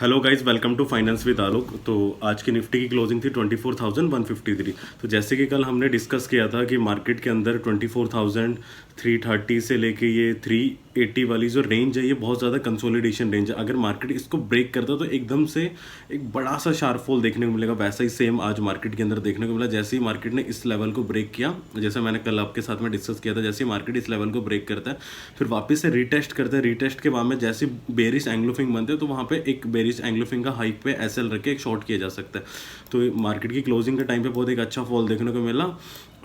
Hello guys, welcome to finance with Alok. तो आज की निफ्टी की क्लोजिंग थी 24,153। तो जैसे कि कल हमने डिस्कस किया था कि मार्केट के अंदर 24,330 से लेके ये 380 वाली जो रेंज है ये बहुत ज़्यादा कंसोलिडेशन रेंज है। अगर मार्केट इसको ब्रेक करता तो एकदम से एक बड़ा सा शार्प फॉल देखने को मिलेगा। वैसा ही सेम आज मार्केट के अंदर देखने को मिला। जैसे ही मार्केट ने इस लेवल को ब्रेक किया, जैसे मैंने कल आपके साथ में डिस्कस किया था, जैसे ही मार्केट इस लेवल को ब्रेक करता है फिर वापस से रीटेस्ट करता है। रीटेस्ट के बाद में जैसे बेरिश एंग्लोफिंग बनते हैं तो वहाँ पे एक बेरिश एंग्लोफिंग का हाइक पे एसएल रख के एक शॉर्ट किया जा सकता है। तो मार्केट की क्लोजिंग के टाइम पे बहुत एक अच्छा फॉल देखने को मिला।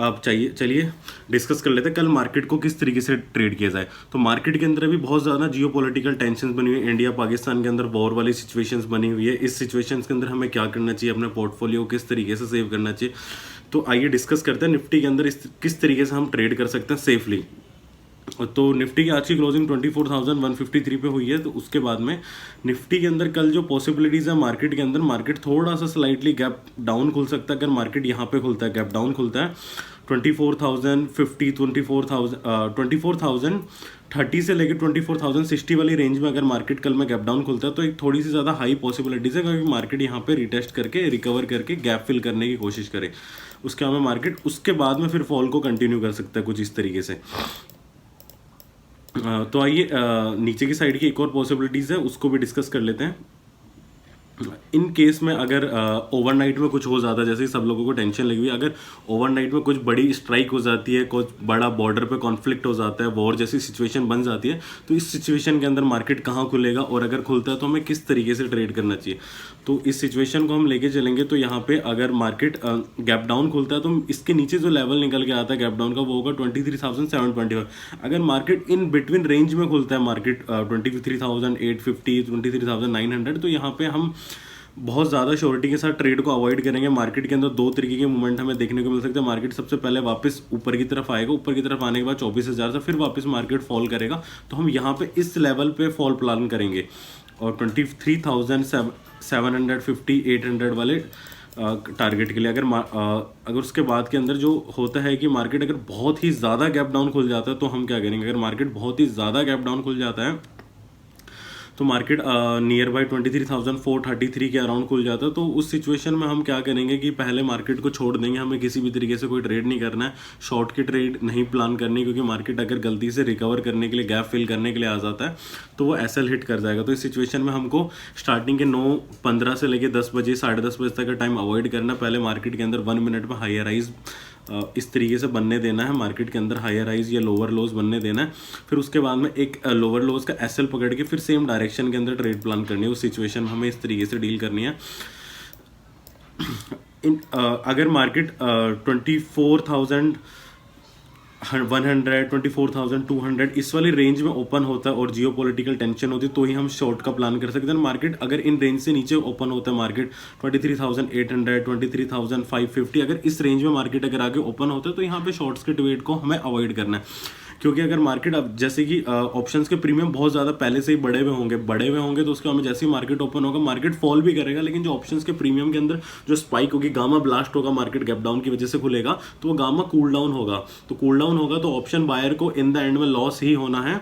अब चलिए डिस्कस कर लेते हैं कल मार्केट को किस तरीके से ट्रेड किया जाए। तो मार्केट के अंदर अभी बहुत ज़्यादा जियोपॉलिटिकल टेंशंस बनी हुई है। इंडिया पाकिस्तान के अंदर वॉर वाली सिचुएशंस बनी हुई है। इस सिचुएशंस के अंदर हमें क्या करना चाहिए, अपने पोर्टफोलियो को किस तरीके से सेव करना चाहिए। तो आइए डिस्कस करते हैं निफ्टी के अंदर किस तरीके से हम ट्रेड कर सकते हैं सेफली। तो निफ्टी की आज की क्लोजिंग 24,153 पे हुई है। तो उसके बाद में निफ्टी के अंदर कल जो पॉसिबिलिटीज़ है मार्केट के अंदर, मार्केट थोड़ा सा स्लाइटली गैप डाउन खुल सकता है। अगर मार्केट यहाँ पे खुलता है, गैप डाउन खुलता है 24,050 24,030 से लेकर 24,060 वाली रेंज में अगर मार्केट कल में गैप डाउन खुलता है तो एक थोड़ी सी ज़्यादा हाई पॉसिबिलिटीज़ है क्योंकि मार्केट यहाँ पे रिटेस्ट करके रिकवर करके गैप फिल करने की कोशिश करे। उसके हमें मार्केट उसके बाद में फिर फॉल को कंटिन्यू कर सकता है कुछ इस तरीके से। तो आइए नीचे की साइड की एक और पॉसिबिलिटीज़ है उसको भी डिस्कस कर लेते हैं। इन केस में अगर ओवरनाइट में कुछ हो जाता है, जैसे सब लोगों को टेंशन लगी हुई है, अगर ओवरनाइट में कुछ बड़ी स्ट्राइक हो जाती है, कुछ बड़ा बॉर्डर पे कॉन्फ्लिक्ट हो जाता है, वॉर जैसी सिचुएशन बन जाती है, तो इस सिचुएशन के अंदर मार्केट कहाँ खुलेगा और अगर खुलता है तो हमें किस तरीके से ट्रेड करना चाहिए। तो इस सिचुएशन को हम लेके चलेंगे। तो यहाँ पे अगर मार्केट गैप डाउन खुलता है तो इसके नीचे जो लेवल निकल के आता है गैप डाउन का वो होगा 23,725। अगर मार्केट इन बिटवीन रेंज में खुलता है, मार्केट 23,850 23,900, तो यहाँ पे हम बहुत ज़्यादा श्योरिटी के साथ ट्रेड को अवॉइड करेंगे। मार्केट के अंदर दो तरीके के मूवमेंट हमें देखने को मिल सकते हैं। मार्केट सबसे पहले वापस ऊपर की तरफ आएगा, ऊपर की तरफ आने के बाद 24,000 से फिर वापस मार्केट फॉल करेगा। तो हम यहाँ पे इस लेवल पे फॉल प्लान करेंगे और 23,750 800 वाले टारगेट के लिए। अगर उसके बाद के अंदर जो होता है कि मार्केट अगर बहुत ही ज़्यादा गैप डाउन खुल जाता है तो हम क्या करेंगे। अगर मार्केट बहुत ही ज़्यादा गैप डाउन खुल जाता है तो मार्केट नियर बाई 23,433 के अराउंड खुल जाता है, तो उस सिचुएशन में हम क्या करेंगे कि पहले मार्केट को छोड़ देंगे। हमें किसी भी तरीके से कोई ट्रेड नहीं करना है, शॉर्ट की ट्रेड नहीं प्लान करनी, क्योंकि मार्केट अगर गलती से रिकवर करने के लिए, गैप फिल करने के लिए आ जाता है तो वो एसएल हिट कर जाएगा। तो इस सिचुएशन में हमको स्टार्टिंग के 9:15 से लेकर 10 बजे 10:30 बजे तक का टाइम अवॉइड करना। पहले मार्केट के अंदर 1 मिनट में हायर राइज इस तरीके से बनने देना है, मार्केट के अंदर हायर राइज या लोअर लोज बनने देना है। फिर उसके बाद में एक लोअर लोज का एसएल पकड़ के फिर सेम डायरेक्शन के अंदर ट्रेड प्लान करनी है। उस सिचुएशन में हमें इस तरीके से डील करनी है। अगर मार्केट 24,100 24,200 इस वाली रेंज में ओपन होता है और जियो पॉलिटिकल टेंशन होती है तो ही हम शॉर्ट का प्लान कर सकते हैं। मार्केट अगर इन रेंज से नीचे ओपन होता है, मार्केट 23,800 23,550 अगर इस रेंज में मार्केट अगर आगे ओपन होता है तो यहाँ पे शॉर्ट्स के ट्रेड को हमें अवॉइड करना है। क्योंकि अगर मार्केट अब जैसे कि ऑप्शंस के प्रीमियम बहुत ज़्यादा पहले से ही बढ़े हुए होंगे तो उसके हमें जैसे ही मार्केट ओपन होगा मार्केट फॉल भी करेगा, लेकिन जो ऑप्शंस के प्रीमियम के अंदर जो स्पाइक होगी, गामा ब्लास्ट होगा, मार्केट गैप डाउन की वजह से खुलेगा तो वो गामा कूल डाउन होगा। तो कूल डाउन होगा तो ऑप्शन बायर को इन द एंड में लॉस ही होना है।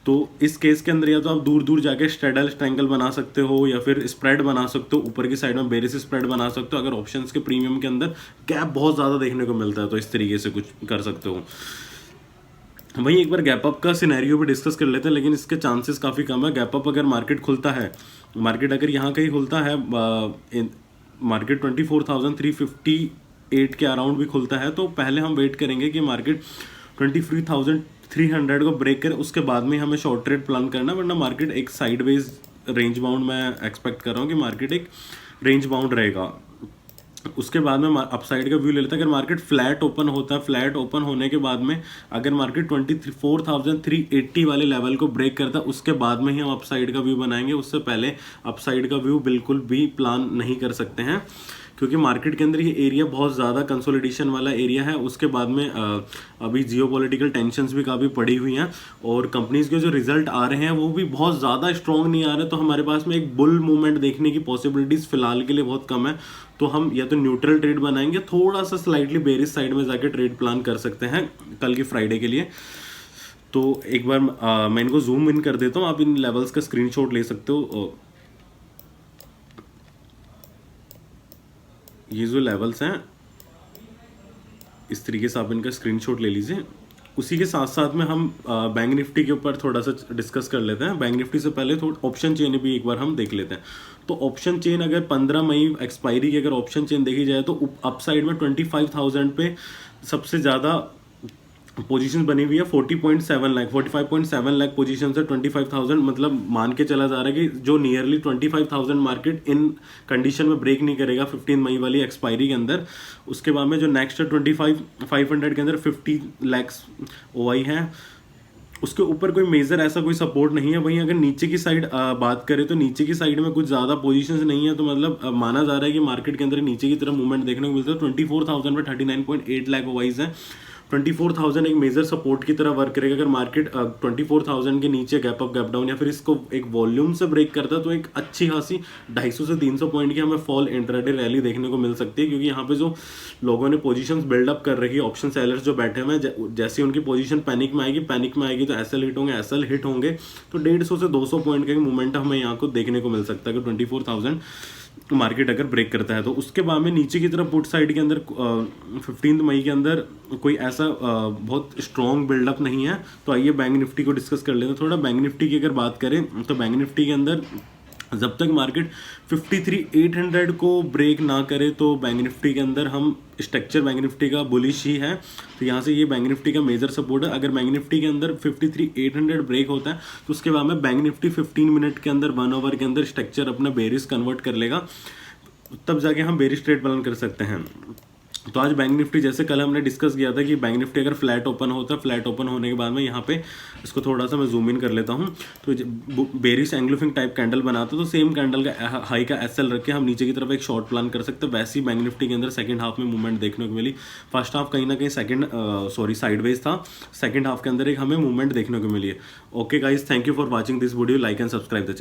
तो इस केस के अंदर या तो आप दूर दूर जाके स्ट्रेडल स्ट्रैंगल बना सकते हो या फिर स्प्रेड बना सकते हो, ऊपर की साइड में बेरिस स्प्रेड बना सकते हो। अगर ऑप्शंस के प्रीमियम के अंदर गैप बहुत ज़्यादा देखने को मिलता है तो इस तरीके से कुछ कर सकते हो। वहीं एक बार गैप अप का सिनेरियो भी डिस्कस कर लेते हैं, लेकिन इसके चांसेस काफ़ी कम है। गैप अप अगर मार्केट खुलता है, मार्केट अगर यहाँ कहीं खुलता है, मार्केट 24,358 के अराउंड भी खुलता है तो पहले हम वेट करेंगे कि मार्केट 23,300 को ब्रेक करे, उसके बाद में हमें शॉर्ट ट्रेड प्लान करना। वरना मार्केट एक साइडवेज रेंज बाउंड मैं एक्सपेक्ट कर रहा हूँ कि मार्केट एक रेंज बाउंड रहेगा। उसके बाद में अपसाइड का व्यू ले लेता है। अगर मार्केट फ्लैट ओपन होता है, फ्लैट ओपन होने के बाद में अगर मार्केट 24,380 वाले लेवल को ब्रेक करता है उसके बाद में ही हम अपसाइड का व्यू बनाएंगे। उससे पहले अपसाइड का व्यू बिल्कुल भी प्लान नहीं कर सकते हैं, क्योंकि मार्केट के अंदर ये एरिया बहुत ज़्यादा कंसोलिडेशन वाला एरिया है। उसके बाद में अभी जियोपॉलिटिकल टेंशंस भी काफ़ी पड़ी हुई हैं और कंपनीज के जो रिजल्ट आ रहे हैं वो भी बहुत ज़्यादा स्ट्रॉन्ग नहीं आ रहे। तो हमारे पास में एक बुल मूवमेंट देखने की पॉसिबिलिटीज़ फिलहाल के लिए बहुत कम है। तो हम या तो न्यूट्रल ट्रेड बनाएंगे, थोड़ा सा स्लाइटली बेरिश साइड में जाके ट्रेड प्लान कर सकते हैं कल की फ्राइडे के लिए। तो एक बार मैं इनको जूम इन कर देता हूँ, आप इन लेवल्स का स्क्रीनशॉट ले सकते हो। ये जो लेवल्स हैं इस तरीके से आप इनका स्क्रीनशॉट ले लीजिए। उसी के साथ साथ में हम बैंक निफ्टी के ऊपर थोड़ा सा डिस्कस कर लेते हैं। बैंक निफ्टी से पहले थोड़ा ऑप्शन चेन भी एक बार हम देख लेते हैं। तो ऑप्शन चेन अगर 15 मई एक्सपायरी की अगर ऑप्शन चेन देखी जाए तो अपसाइड में 25,000 पे सबसे ज़्यादा पोजीशन बनी हुई है। 40.7 लाख 45.7 लाख पोजीशन से 25,000, मतलब मान के चला जा रहा है कि जो नियरली 25,000 मार्केट इन कंडीशन में ब्रेक नहीं करेगा 15 मई वाली एक्सपायरी के अंदर। उसके बाद में जो नेक्स्ट 25,500 के अंदर 50 लैक्स ओआई है, उसके ऊपर कोई मेजर ऐसा कोई सपोर्ट नहीं है। वहीं अगर नीचे की साइड बात करें तो नीचे की साइड में कुछ ज़्यादा पोजीशंस नहीं है, तो मतलब माना जा रहा है कि मार्केट के अंदर नीचे की तरफ मूवमेंट देखने को मिलता है। 24,000 में 39.8 लाख ओवाइज है। 24,000 एक मेजर सपोर्ट की तरह वर्क करेगा। अगर मार्केट 24,000 के नीचे गैप अप गैप डाउन या फिर इसको एक वॉल्यूम से ब्रेक करता है तो एक अच्छी खासी 250 से 300 पॉइंट की हमें फॉल इंट्राडे रैली देखने को मिल सकती है, क्योंकि यहाँ पे जो लोगों ने पोजीशंस बिल्डअप कर रखी है, ऑप्शन सेलर्स जो बैठे हुए हैं, जैसे उनकी पोजीशन पैनिक में आएगी तो एसएल हिट होंगे तो 150 से 200 पॉइंट का मोमेंट हमें यहाँ को देखने को मिल सकता है कि 24,000 मार्केट अगर ब्रेक करता है तो। उसके बाद में नीचे की तरफ पुट साइड के अंदर 15 मई के अंदर कोई ऐसा बहुत स्ट्रॉन्ग बिल्डअप नहीं है। तो आइए बैंक निफ्टी को डिस्कस कर लेते हैं थोड़ा। बैंक निफ्टी की अगर बात करें तो बैंक निफ्टी के अंदर जब तक मार्केट 53,800 को ब्रेक ना करे तो बैंक निफ्टी के अंदर हम स्ट्रक्चर बैंक निफ्टी का बुलिश ही है। तो यहाँ से ये बैंक निफ्टी का मेजर सपोर्ट है। अगर बैंक निफ्टी के अंदर 53,800 ब्रेक होता है तो उसके बाद में बैंक निफ्टी 15 मिनट के अंदर 1 आवर के अंदर स्ट्रक्चर अपना बेरिश कन्वर्ट कर लेगा, तब जाके हम बेरिश ट्रेड प्लान कर सकते हैं। तो आज बैंक निफ्टी जैसे कल हमने डिस्कस किया था कि बैंक निफ्टी अगर फ्लैट ओपन होता है, फ्लैट ओपन होने के बाद में यहाँ पे इसको थोड़ा सा मैं जूम इन कर लेता हूँ, तो बेरिश एंग्लोफिंग टाइप कैंडल बनाता तो सेम कैंडल का हाई का एसएल रख के हम नीचे की तरफ एक शॉर्ट प्लान कर सकते हैं। वैसे ही बैंक निफ्टी के अंदर सेकंड हाफ में मूवमेंट देखने को मिली। फर्स्ट हाफ कहीं ना कहीं साइडवेज था, सेकंड हाफ के अंदर एक हमें मूवमेंट देखने को मिली है। Okay guys, thank you for watching this video, like and subscribe the channel.